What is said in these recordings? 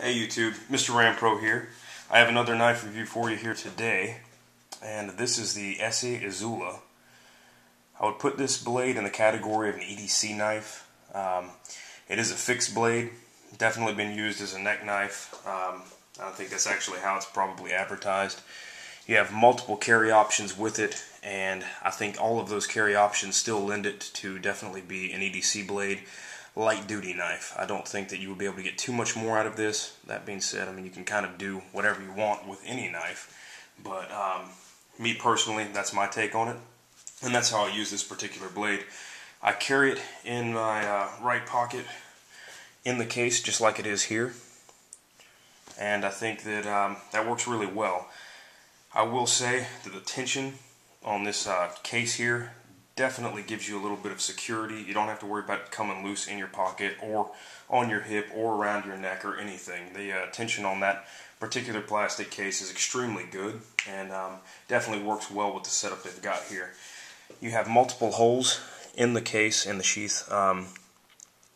Hey YouTube, MrRampro here. I have another knife review for you here today, and this is the ESEE Izula. I would put this blade in the category of an EDC knife. It is a fixed blade, definitely been used as a neck knife. I think that's actually how it's probably advertised. You have multiple carry options with it, and I think all of those carry options still lend it to definitely be an EDC blade. Light duty knife. I don't think that you would be able to get too much more out of this. That being said, I mean, you can kind of do whatever you want with any knife, but me personally, that's my take on it, and that's how I use this particular blade. I carry it in my right pocket in the case, just like it is here, and I think that that works really well. I will say that the tension on this case here definitely gives you a little bit of security. You don't have to worry about it coming loose in your pocket or on your hip or around your neck or anything. The tension on that particular plastic case is extremely good, and definitely works well with the setup they've got here. You have multiple holes in the case, in the sheath,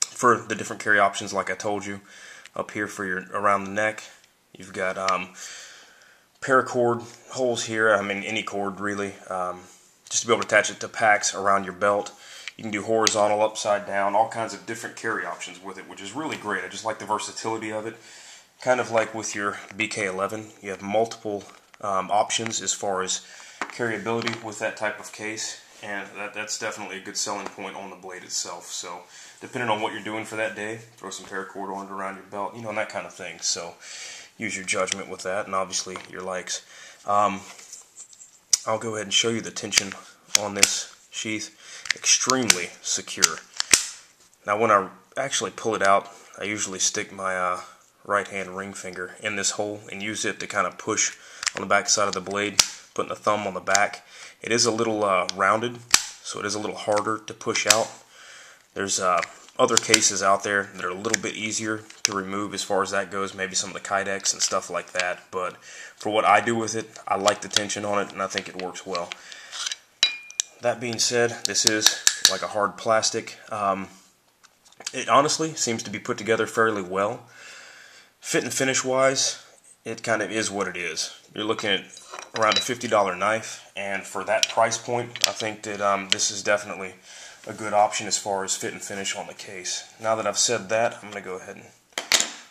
for the different carry options like I told you. Up here for your around the neck, you've got paracord holes here, I mean any cord really, just to be able to attach it to packs around your belt. You can do horizontal, upside down, all kinds of different carry options with it, which is really great. I just like the versatility of it. Kind of like with your BK11, you have multiple options as far as carryability with that type of case, and that's definitely a good selling point on the blade itself. So depending on what you're doing for that day, throw some paracord on it around your belt, you know, and that kind of thing. So use your judgment with that, and obviously your likes. I'll go ahead and show you the tension on this sheath. Extremely secure. Now when I actually pull it out, I usually stick my right hand ring finger in this hole and use it to kind of push on the back side of the blade, putting the thumb on the back. It is a little rounded, so it is a little harder to push out. There's other cases out there that are a little bit easier to remove as far as that goes, maybe some of the Kydex and stuff like that, but for what I do with it, I like the tension on it and I think it works well. That being said, this is like a hard plastic. It honestly seems to be put together fairly well. Fit and finish wise, it kind of is what it is. You're looking at around a $50 knife, and for that price point, I think that this is definitely a good option as far as fit and finish on the case. Now that I've said that, I'm going to go ahead and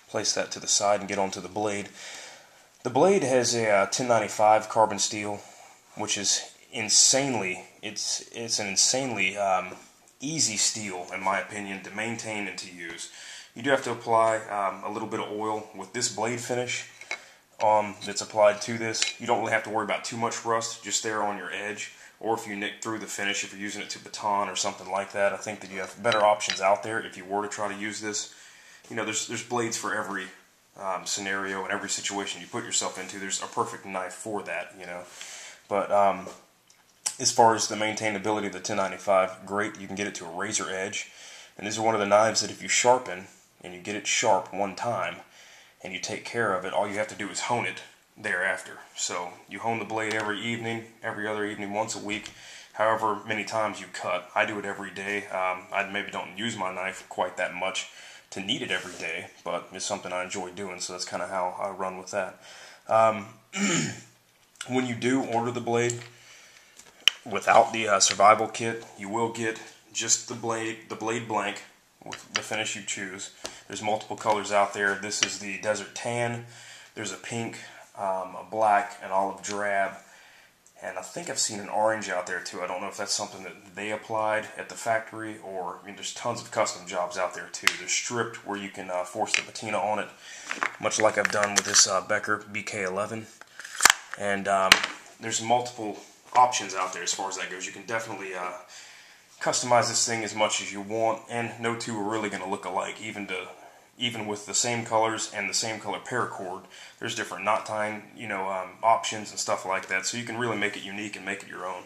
place that to the side and get onto the blade. The blade has a 1095 carbon steel, which is insanely, it's an insanely easy steel in my opinion to maintain and to use. You do have to apply a little bit of oil with this blade finish that's applied to this. You don't really have to worry about too much rust, just there on your edge. Or if you nick through the finish, if you're using it to baton or something like that, I think that you have better options out there if you were to try to use this. You know, there's blades for every scenario and every situation you put yourself into. There's a perfect knife for that, you know. But as far as the maintainability of the 1095, great. You can get it to a razor edge. And these are one of the knives that if you sharpen and you get it sharp one time and you take care of it, all you have to do is hone it thereafter. So you hone the blade every evening, every other evening, once a week, however many times you cut. I do it every day. I maybe don't use my knife quite that much to need it every day, but it's something I enjoy doing, so that's kind of how I run with that. When you do order the blade without the survival kit, you will get just the blade blank with the finish you choose. There's multiple colors out there. This is the desert tan. There's a pink, a black, an olive drab, and I think I've seen an orange out there too. I don't know if that's something that they applied at the factory, or I mean, there's tons of custom jobs out there too. There's stripped where you can force the patina on it, much like I've done with this Becker BK11, and there's multiple options out there as far as that goes. You can definitely customize this thing as much as you want, and no two are really going to look alike, even with the same colors and the same color paracord. There's different knot tying, you know, options and stuff like that, so you can really make it unique and make it your own.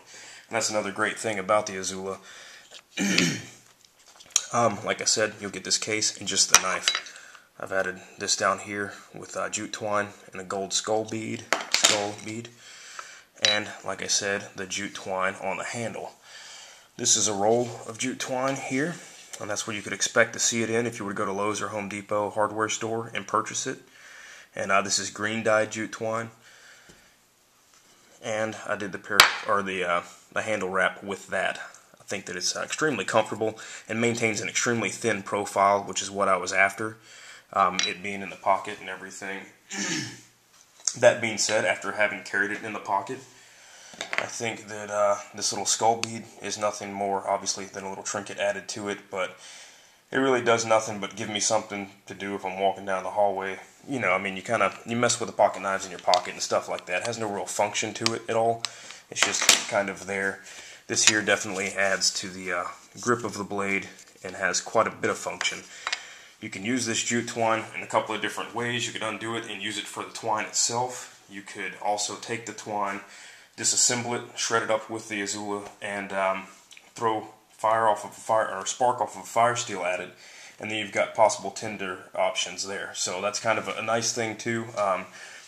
And that's another great thing about the Izula. Like I said, you'll get this case and just the knife. I've added this down here with jute twine and a gold skull bead, and like I said, the jute twine on the handle. This is a roll of jute twine here, and that's where you could expect to see it in if you were to go to Lowe's or Home Depot hardware store and purchase it. And this is green dyed jute twine, and I did the handle wrap with that. I think that it's extremely comfortable and maintains an extremely thin profile, which is what I was after, it being in the pocket and everything. That being said, after having carried it in the pocket, I think that this little skull bead is nothing more, obviously, than a little trinket added to it, but it really does nothing but give me something to do if I'm walking down the hallway. You know, I mean, you mess with the pocket knives in your pocket and stuff like that. It has no real function to it at all. It's just kind of there. This here definitely adds to the grip of the blade and has quite a bit of function. You can use this jute twine in a couple of different ways. You could undo it and use it for the twine itself. You could also take the twine, disassemble it, shred it up with the Izula, and throw spark off of a fire steel at it, and then you've got possible tinder options there. So that's kind of a nice thing too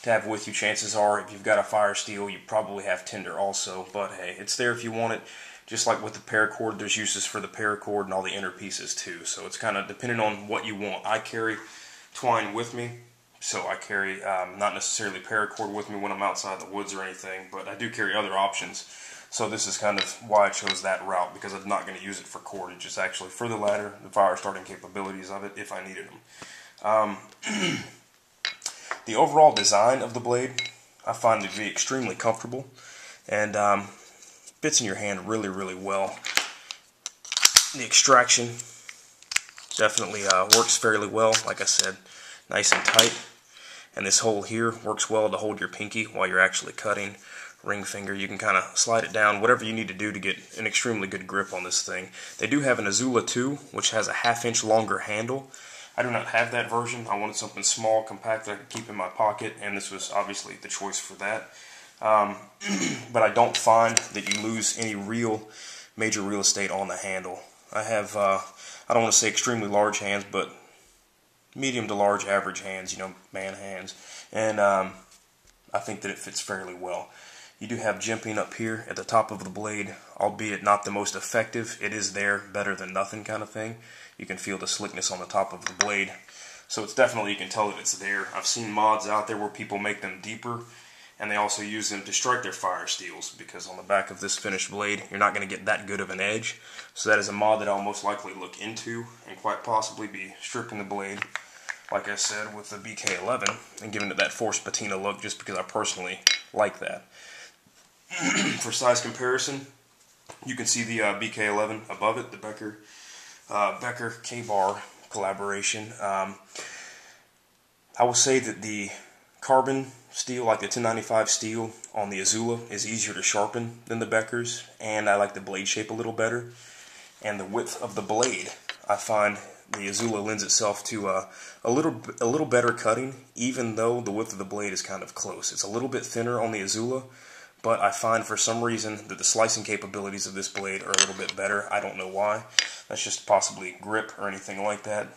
to have with you. Chances are, if you've got a fire steel, you probably have tinder also. But hey, it's there if you want it. Just like with the paracord, there's uses for the paracord and all the inner pieces too. So it's kind of depending on what you want. I carry twine with me, so I carry not necessarily paracord with me when I'm outside the woods or anything, but I do carry other options. So this is kind of why I chose that route, because I'm not going to use it for cordage. It's actually for the ladder, the fire starting capabilities of it, if I needed them. The overall design of the blade, I find it to be extremely comfortable, and fits in your hand really, really well. The extraction definitely works fairly well, like I said, nice and tight. And this hole here works well to hold your pinky while you're actually cutting. Ring finger, you can kind of slide it down, whatever you need to do to get an extremely good grip on this thing. They do have an Izula 2, which has a ½ inch longer handle. I do not have that version. I wanted something small, compact that I could keep in my pocket, and this was obviously the choice for that. But I don't find that you lose any major real estate on the handle. I have, I don't want to say extremely large hands, but medium to large average hands, you know, man hands. And I think that it fits fairly well. You do have jimping up here at the top of the blade, albeit not the most effective. It is there, better than nothing kind of thing. You can feel the slickness on the top of the blade. So it's definitely, you can tell that it's there. I've seen mods out there where people make them deeper, and they also use them to strike their fire steels, because on the back of this finished blade, you're not going to get that good of an edge. So that is a mod that I'll most likely look into, and quite possibly be stripping the blade, like I said, with the BK11, and giving it that forced patina look, just because I personally like that. For size comparison, you can see the BK11 above it, the Becker K-Bar collaboration. I will say that the carbon steel, like the 1095 steel on the Izula, is easier to sharpen than the Becker's, and I like the blade shape a little better. And the width of the blade, I find the Izula lends itself to a little better cutting, even though the width of the blade is kind of close. It's a little bit thinner on the Izula, but I find for some reason that the slicing capabilities of this blade are a little bit better. I don't know why. That's just possibly grip or anything like that.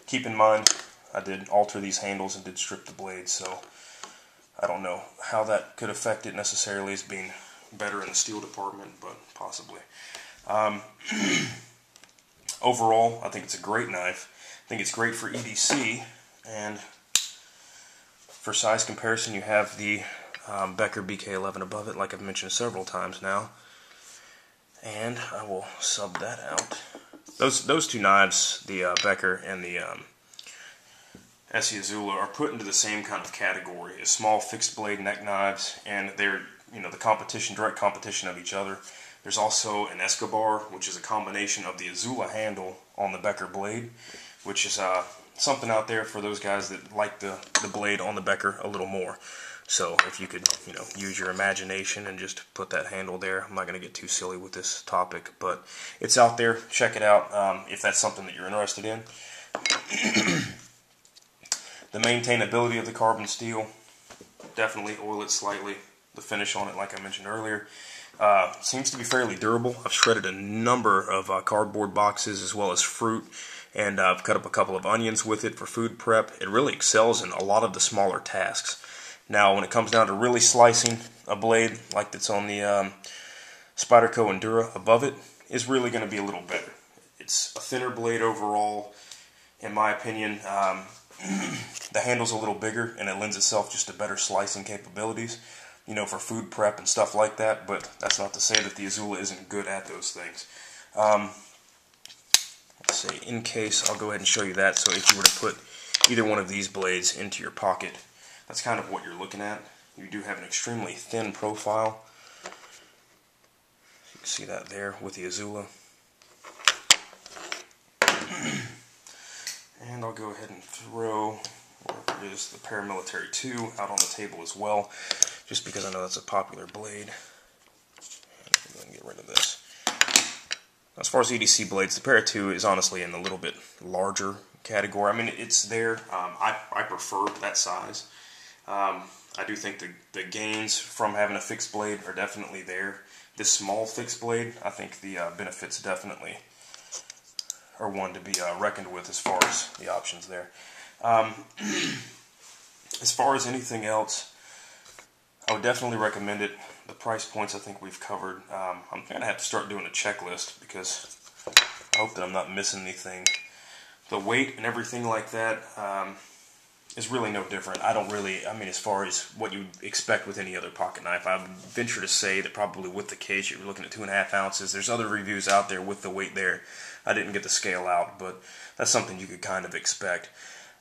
Keep in mind, I did alter these handles and did strip the blade, so I don't know how that could affect it necessarily as being better in the steel department, but possibly. Overall, I think it's a great knife. I think it's great for EDC, and for size comparison, you have the Becker BK11 above it, like I've mentioned several times now. And I will sub that out. Those two knives, the Becker and the ESEE Izula, are put into the same kind of category as small fixed blade neck knives, and they're, you know, the competition, direct competition of each other. There's also an Escobar, which is a combination of the Izula handle on the Becker blade, which is something out there for those guys that like the blade on the Becker a little more. So if you could, you know, use your imagination and just put that handle there. I'm not going to get too silly with this topic, but it's out there. Check it out if that's something that you're interested in. The maintainability of the carbon steel, definitely oil it slightly. The finish on it, like I mentioned earlier, seems to be fairly durable. I've shredded a number of cardboard boxes as well as fruit, and I've cut up a couple of onions with it for food prep. It really excels in a lot of the smaller tasks. Now, when it comes down to really slicing a blade like that's on the Spyderco Endura above it, is really going to be a little better. It's a thinner blade overall, in my opinion. The handle's a little bigger, and it lends itself just to better slicing capabilities, you know, for food prep and stuff like that, but that's not to say that the Izula isn't good at those things. Let's see, in case, I'll go ahead and show you that. So if you were to put either one of these blades into your pocket, that's kind of what you're looking at. You do have an extremely thin profile. You can see that there with the Izula. And I'll go ahead and throw whatever it is, the Paramilitary 2 out on the table as well, just because I know that's a popular blade. And I'm going to get rid of this. As far as EDC blades, the Para 2 is honestly in a little bit larger category. I mean, it's there. I prefer that size. I do think the gains from having a fixed blade are definitely there. This small fixed blade, I think the benefits definitely are one to be reckoned with as far as the options there. As far as anything else, I would definitely recommend it. The price points I think we've covered. I'm going to have to start doing a checklist because I hope that I'm not missing anything. The weight and everything like that is really no different. I mean, as far as what you expect with any other pocket knife, I would venture to say that probably with the case you're looking at 2.5 ounces. There's other reviews out there with the weight there. I didn't get the scale out, but that's something you could kind of expect.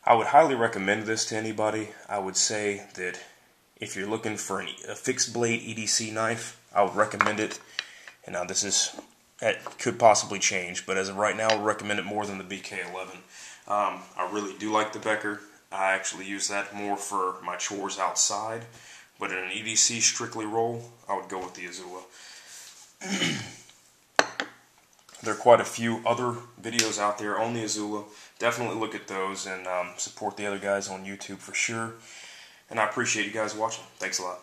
I would highly recommend this to anybody. I would say that if you're looking for a fixed blade EDC knife, I would recommend it. And now it could possibly change, but as of right now, I would recommend it more than the BK11. I really do like the Becker. I actually use that more for my chores outside, but in an EDC strictly roll, I would go with the Izula. There are quite a few other videos out there on the Izula. Definitely look at those and support the other guys on YouTube for sure. And I appreciate you guys watching. Thanks a lot.